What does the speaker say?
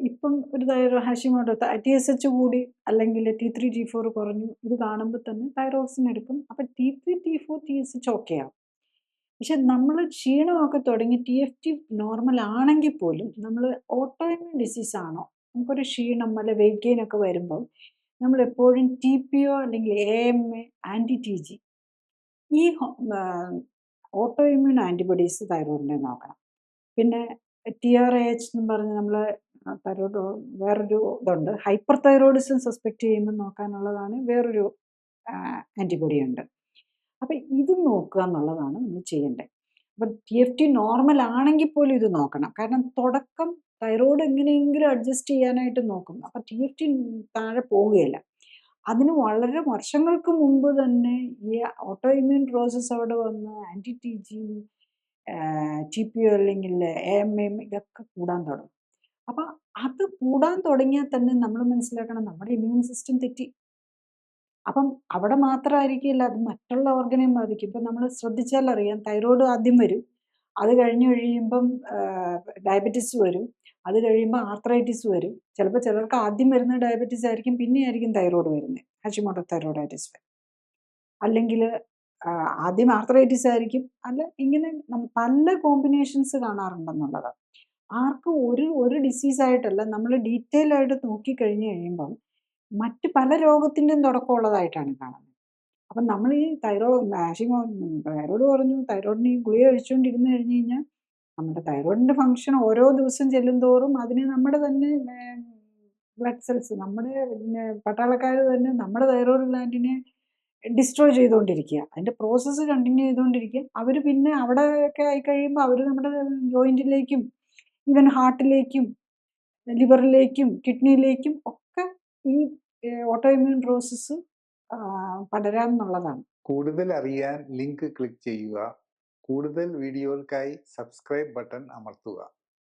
ഇപ്പം ഒരു Thyro Hashimoto TSH കൂടി അല്ലെങ്കിൽ T3 T4 കുറഞ്ഞു ഇത് കാണുമ്പോൾ തന്നെ തൈറോക്സിൻ എടുക്കും. അപ്പം T3 T4 TSH ഓക്കെ ആവും. പക്ഷെ നമ്മൾ ക്ഷീണമൊക്കെ തുടങ്ങി TFT നോർമൽ ആണെങ്കിൽ പോലും നമ്മൾ ഓട്ടോ ഇമ്യൂൺ ഡിസീസ് ആണോ നമുക്കൊരു ക്ഷീണം അല്ലെ വെയിറ്റ് ഗെയിൻ ഒക്കെ വരുമ്പം നമ്മൾ എപ്പോഴും TPO അല്ലെങ്കിൽ AMA ആൻറ്റി-TG ഈ ഓട്ടോ ഇമ്യൂൺ ആൻറ്റിബോഡീസ് തൈറോയിഡിനെ നോക്കണം. പിന്നെ TRAH എന്ന് പറഞ്ഞ് നമ്മൾ തൈറോയ്ഡ് വേറൊരു ഇതുണ്ട്. ഹൈപ്പർ തൈറോയിഡിസം സസ്പെക്ട് ചെയ്യുമ്പോൾ നോക്കാനുള്ളതാണ് വേറൊരു ആൻറ്റിബോഡി ഉണ്ട്. അപ്പം ഇത് നോക്കുക എന്നുള്ളതാണ് നമ്മൾ ചെയ്യേണ്ടത്. അപ്പം TFT നോർമൽ ആണെങ്കിൽ പോലും ഇത് നോക്കണം. കാരണം തുടക്കം തൈറോയ്ഡ് എങ്ങനെയെങ്കിലും അഡ്ജസ്റ്റ് ചെയ്യാനായിട്ട് നോക്കും. അപ്പം TFT താഴെ പോവുകയില്ല. അതിന് വളരെ വർഷങ്ങൾക്ക് മുമ്പ് തന്നെ ഈ ഓട്ടോ ഇമ്യൂൺ പ്രോസസ്സ് അവിടെ വന്ന് ആൻറ്റി-TG TPO അല്ലെങ്കിൽ AMA ഇതൊക്കെ കൂടാൻ തുടങ്ങും. അപ്പം അത് കൂടാൻ തുടങ്ങിയാൽ തന്നെ നമ്മൾ മനസ്സിലാക്കണം നമ്മുടെ ഇമ്മ്യൂൺ സിസ്റ്റം തെറ്റി. അപ്പം അവിടെ മാത്രമായിരിക്കില്ല അത് മറ്റുള്ള ഓർഗനെയും ബാധിക്കും. ഇപ്പം നമ്മൾ ശ്രദ്ധിച്ചാൽ അറിയാം തൈറോയ്ഡ് ആദ്യം വരും. അത് കഴിഞ്ഞ് കഴിയുമ്പം ഡയബറ്റിസ് വരും. അത് കഴിയുമ്പോൾ ആർത്രൈറ്റിസ് വരും. ചിലപ്പോൾ ചിലർക്ക് ആദ്യം വരുന്ന ഡയബറ്റിസ് ആയിരിക്കും പിന്നെയായിരിക്കും തൈറോയ്ഡ് വരുന്നത്. ഹാഷിമോട്ടോ തൈറോയിഡൈറ്റിസ് വരും. അല്ലെങ്കിൽ ആദ്യം ആർത്രൈറ്റിസ് ആയിരിക്കും. അല്ല ഇങ്ങനെ പല കോമ്പിനേഷൻസ് കാണാറുണ്ടെന്നുള്ളത്. ആർക്കും ഒരു ഡിസീസായിട്ടല്ല നമ്മൾ ഡീറ്റെയിൽ ആയിട്ട് നോക്കിക്കഴിഞ്ഞ് കഴിയുമ്പം മറ്റ് പല രോഗത്തിൻ്റെയും തുടക്കമുള്ളതായിട്ടാണ് കാണുന്നത്. അപ്പം നമ്മൾ ഈ തൈറോയ്ഡ് കുറഞ്ഞു തൈറോയിഡിന് ഈ ഗുളിക കഴിച്ചുകൊണ്ടിരുന്ന് കഴിഞ്ഞ് കഴിഞ്ഞാൽ നമ്മുടെ തൈറോയിഡിൻ്റെ ഫങ്ഷൻ ഓരോ ദിവസം ചെല്ലുന്തോറും അതിന് നമ്മുടെ തന്നെ ബ്ലഡ് സെൽസ് നമ്മുടെ പട്ടാളക്കാർ തന്നെ നമ്മുടെ തൈറോയ്ഡ് ഗ്ലാൻഡിനെ ഡിസ്ട്രോയ് ചെയ്തുകൊണ്ടിരിക്കുക. അതിൻ്റെ പ്രോസസ്സ് കണ്ടിന്യൂ ചെയ്തുകൊണ്ടിരിക്കുക. അവർ പിന്നെ അവിടെയൊക്കെ ആയിക്കഴിയുമ്പോൾ അവർ നമ്മുടെ ജോയിൻറ്റിലേക്കും ഈവൻ ഹാർട്ടിലേക്കും ലിവറിലേക്കും കിഡ്നിയിലേക്കും ഒക്കെ ഈ ഓട്ടോ ഇമ്മ്യൂൺ പ്രോസസ്സ് പടരാമെന്നുള്ളതാണ്. കൂടുതൽ അറിയാൻ ലിങ്ക് ക്ലിക്ക് ചെയ്യുക. കൂടുതൽ വീഡിയോകൾക്കായി സബ്സ്ക്രൈബ് ബട്ടൺ അമർത്തുക.